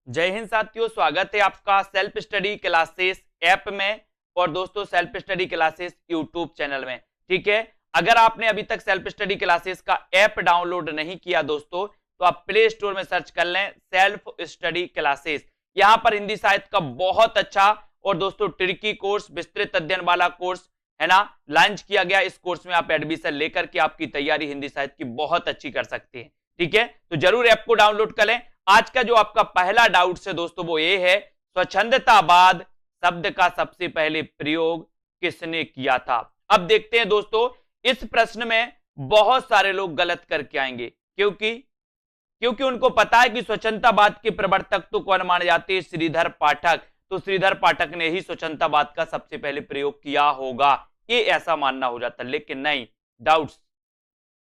जय हिंद साथियों, स्वागत है आपका सेल्फ स्टडी क्लासेस ऐप में और दोस्तों self study classes YouTube channel में। ठीक है, अगर आपने अभी तक सेल्फ स्टडी क्लासेस का ऐप डाउनलोड नहीं किया दोस्तों, तो आप प्ले स्टोर में सर्च कर लें सेल्फ स्टडी क्लासेस। यहां पर हिंदी साहित्य का बहुत अच्छा और दोस्तों ट्रिकी कोर्स, विस्तृत अध्ययन वाला कोर्स है ना, लॉन्च किया गया। इस कोर्स में आप एडमिशन लेकर के आपकी तैयारी हिंदी साहित्य की बहुत अच्छी कर सकते हैं। ठीक है, तो जरूर ऐप को डाउनलोड करें। आज का जो आपका पहला डाउट है दोस्तों वो ये है, स्वच्छंदतावाद शब्द का सबसे पहले प्रयोग किसने किया था। अब देखते हैं दोस्तों, इस प्रश्न में बहुत सारे लोग गलत करके आएंगे, क्योंकि उनको पता है कि स्वच्छंदतावाद के प्रवर्तक तो कौन माने जाते हैं, श्रीधर पाठक। तो श्रीधर पाठक ने ही स्वच्छंदतावाद का सबसे पहले प्रयोग किया होगा, ये ऐसा मानना हो जाता। लेकिन नहीं, डाउट्स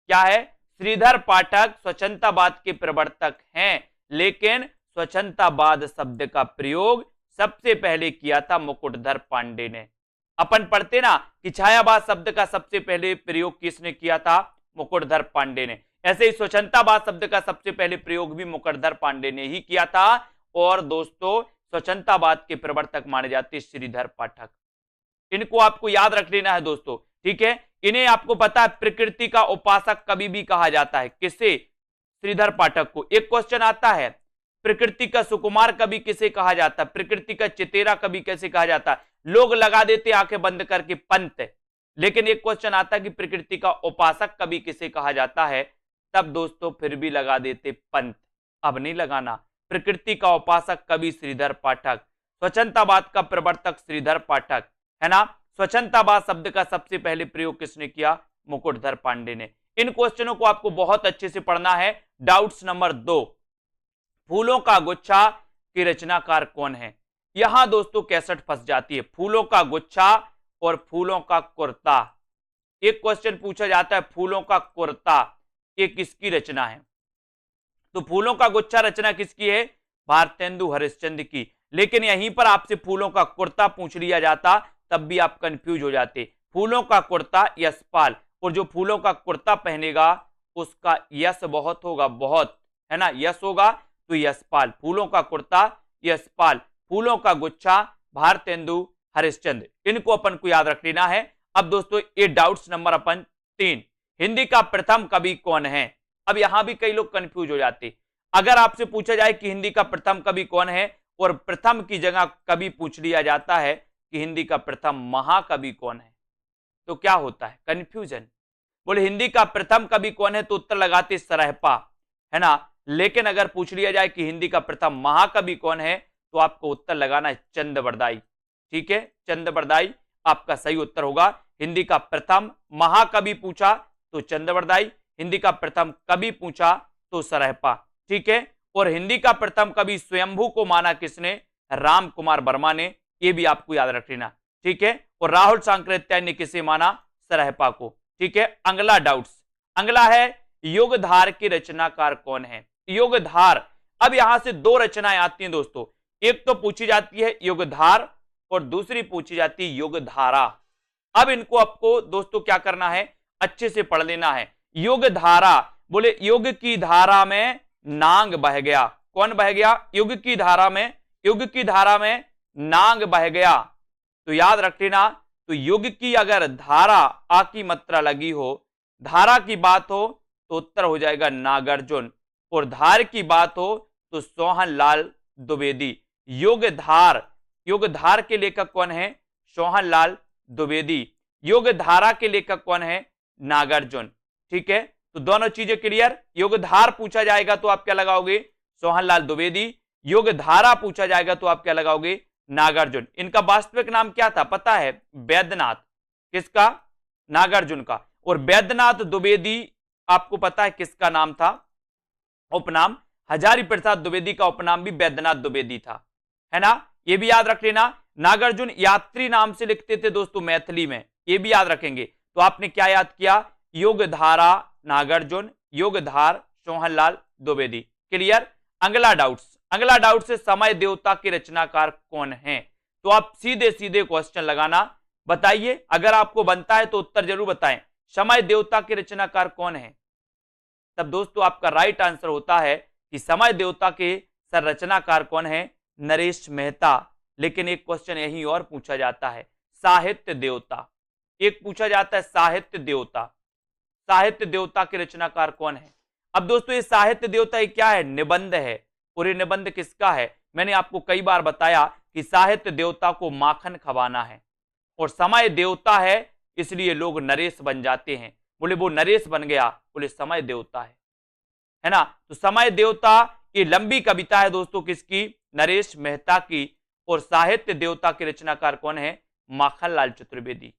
क्या है, श्रीधर पाठक स्वच्छंदतावाद के प्रवर्तक हैं, लेकिन स्वच्छंदतावाद शब्द का प्रयोग सबसे पहले किया था मुकुटधर पांडे ने। अपन पढ़ते ना कि छायावाद शब्द का सबसे पहले प्रयोग किसने किया था, मुकुटधर पांडे ने। ऐसे ही स्वच्छंदतावाद शब्द का सबसे पहले प्रयोग भी मुकुटधर पांडे ने ही किया था। और दोस्तों स्वच्छंदतावाद के प्रवर्तक माने जाते श्रीधर पाठक। इनको आपको याद रख लेना है दोस्तों। ठीक है, इन्हें आपको पता है प्रकृति का उपासक कभी भी कहा जाता है, किसे, श्रीधर पाठक को। एक क्वेश्चन आता है, प्रकृति का सुकुमार कवि किसे कहा जाता है, प्रकृति का चितेरा कवि कैसे कहा जाता है। लोग लगा देते आंखें बंद करके पंत, लेकिन एक क्वेश्चन आता है कि प्रकृति का उपासक कवि किसे कहा जाता है, तब दोस्तों फिर भी लगा देते पंत। अब नहीं लगाना, प्रकृति का उपासक कवि श्रीधर पाठक, स्वच्छंदतावाद का प्रवर्तक श्रीधर पाठक, है ना। स्वच्छंदतावाद शब्द का सबसे पहले प्रयोग किसने किया, मुकुटधर पांडे ने। इन क्वेश्चनों को आपको बहुत अच्छे से पढ़ना है। डाउट्स नंबर 2, फूलों का गुच्छा की रचनाकार कौन है। यहां दोस्तों 61 फंस जाती है, फूलों का गुच्छा और फूलों का कुर्ता। एक क्वेश्चन पूछा जाता है फूलों का कुर्ता ये किसकी रचना है, तो फूलों का गुच्छा रचना किसकी है, भारतेंदु हरिश्चंद्र की। लेकिन यहीं पर आपसे फूलों का कुर्ता पूछ लिया जाता तब भी आप कंफ्यूज हो जाते। फूलों का कुर्ता यशपाल, और जो फूलों का कुर्ता पहनेगा उसका यश बहुत होगा, बहुत, है ना, यश होगा, तो यशपाल। फूलों का कुर्ता यशपाल, फूलों का गुच्छा भारतेंदु हरिश्चंद्र। इनको अपन को याद रख लेना है। अब दोस्तों ये डाउट्स नंबर अपन 3, हिंदी का प्रथम कवि कौन है। अब यहां भी कई लोग कंफ्यूज हो जाते। अगर आपसे पूछा जाए कि हिंदी का प्रथम कवि कौन है और प्रथम की जगह कवि पूछ लिया जाता है कि हिंदी का प्रथम महाकवि कौन है, तो क्या होता है, कंफ्यूजन। बोले हिंदी का प्रथम कवि कौन है तो उत्तर लगाते सरहपा, है ना। लेकिन अगर पूछ लिया जाए कि हिंदी का प्रथम महाकवि कौन है तो आपको उत्तर लगाना है चंद्रबरदाई। ठीक है, चंद्रबरदाई आपका सही उत्तर होगा। हिंदी का प्रथम महाकवि पूछा तो चंद्रबरदाई, हिंदी का प्रथम कवि पूछा तो सरहपा। ठीक है, और हिंदी का प्रथम कवि स्वयंभू को माना किसने, राम कुमार वर्मा ने, यह भी आपको याद रख लेना। ठीक है, और राहुल सांकृत्यायन ने किसे माना, सरहपा को। ठीक है, अगला डाउट्स, अगला है योगधार के रचनाकार कौन है, योगधार। अब यहां से 2 रचनाएं आती हैं दोस्तों, एक तो पूछी जाती है योगधार और दूसरी पूछी जाती है योगधारा। अब इनको आपको दोस्तों क्या करना है, अच्छे से पढ़ लेना है। योगधारा, बोले योग की धारा में नांग बह गया, कौन बह गया, योग की धारा में, योग की धारा में नांग बह गया। तो याद रख लेना, तो योग की अगर धारा आ की मात्रा लगी हो, धारा की बात हो तो उत्तर हो जाएगा नागार्जुन, और धार की बात हो तो सोहनलाल द्विवेदी। योगधार, योगधार के लेखक कौन है, सोहनलाल द्विवेदी। योगधारा के लेखक कौन है, नागार्जुन। ठीक है, तो दोनों चीजें क्लियर। योगधार पूछा जाएगा तो आप क्या लगाओगे, सोहनलाल द्विवेदी। योगधारा पूछा जाएगा तो आप क्या लगाओगे, नागार्जुन। इनका वास्तविक नाम क्या था पता है, वैद्यनाथ। किसका, नागार्जुन का। और वैद्यनाथ द्विवेदी आपको पता है किसका नाम था, उपनाम, हजारी प्रसाद द्विवेदी का उपनाम भी वैद्यनाथ द्विवेदी था, है ना। ये भी याद रख लेना। नागार्जुन यात्री नाम से लिखते थे दोस्तों मैथिली में, ये भी याद रखेंगे। तो आपने क्या याद किया, योगधारा नागार्जुन, योगधार सोहनलाल द्विवेदी। क्लियर। अगला डाउट्स, अगला डाउट से समय देवता के रचनाकार कौन है। तो आप सीधे सीधे क्वेश्चन लगाना, बताइए, अगर आपको बनता है तो उत्तर जरूर बताएं, समय देवता के रचनाकार कौन है। तब दोस्तों आपका राइट आंसर होता है कि समय देवता के सर रचनाकार कौन है? नरेश मेहता। लेकिन एक क्वेश्चन यही और पूछा जाता है, साहित्य देवता, एक पूछा जाता है साहित्य देवता, साहित्य देवता के रचनाकार कौन है? अब दोस्तों ये साहित्य देवता ये क्या है? निबंध है। और ये निबंध किसका है? मैंने आपको कई बार बताया कि साहित्य देवता को माखन खवाना है, और समय देवता है इसलिए लोग नरेश बन जाते हैं। बोले वो नरेश बन गया, बोले समय देवता है ना। तो समय देवता की लंबी कविता है दोस्तों, किसकी? नरेश मेहता की। और साहित्य देवता के रचनाकार कौन है? माखनलाल चतुर्वेदी।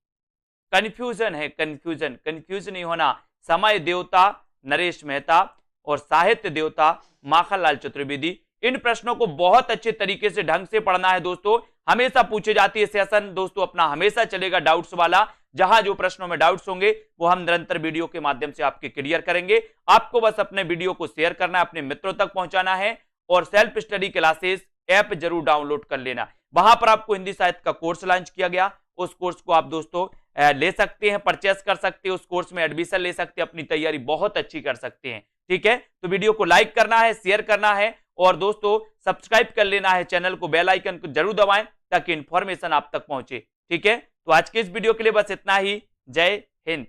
कंफ्यूजन है, कंफ्यूजन, कंफ्यूज नहीं होना। समय देवता नरेश मेहता और साहित्य देवता माखनलाल चतुर्वेदी। इन प्रश्नों को बहुत अच्छे तरीके से ढंग से पढ़ना है दोस्तों। हमेशा पूछे जाती है सेशन दोस्तों अपना हमेशा चलेगा डाउट्स वाला। जहां जो प्रश्नों में डाउट्स होंगे वो हम निरंतर वीडियो के माध्यम से आपके क्लियर करेंगे। आपको बस अपने वीडियो को शेयर करना है, अपने मित्रों तक पहुंचाना है, और सेल्फ स्टडी क्लासेस ऐप जरूर डाउनलोड कर लेना। वहां पर आपको हिंदी साहित्य का कोर्स लॉन्च किया गया, उस कोर्स को आप दोस्तों ले सकते हैं, परचेस कर सकते हैं, उस कोर्स में एडमिशन ले सकते हैं, अपनी तैयारी बहुत अच्छी कर सकते हैं। ठीक है, तो वीडियो को लाइक करना है, शेयर करना है, और दोस्तों सब्सक्राइब कर लेना है चैनल को, बेल आइकन को जरूर दबाएं ताकि इंफॉर्मेशन आप तक पहुंचे। ठीक है, तो आज के इस वीडियो के लिए बस इतना ही। जय हिंद।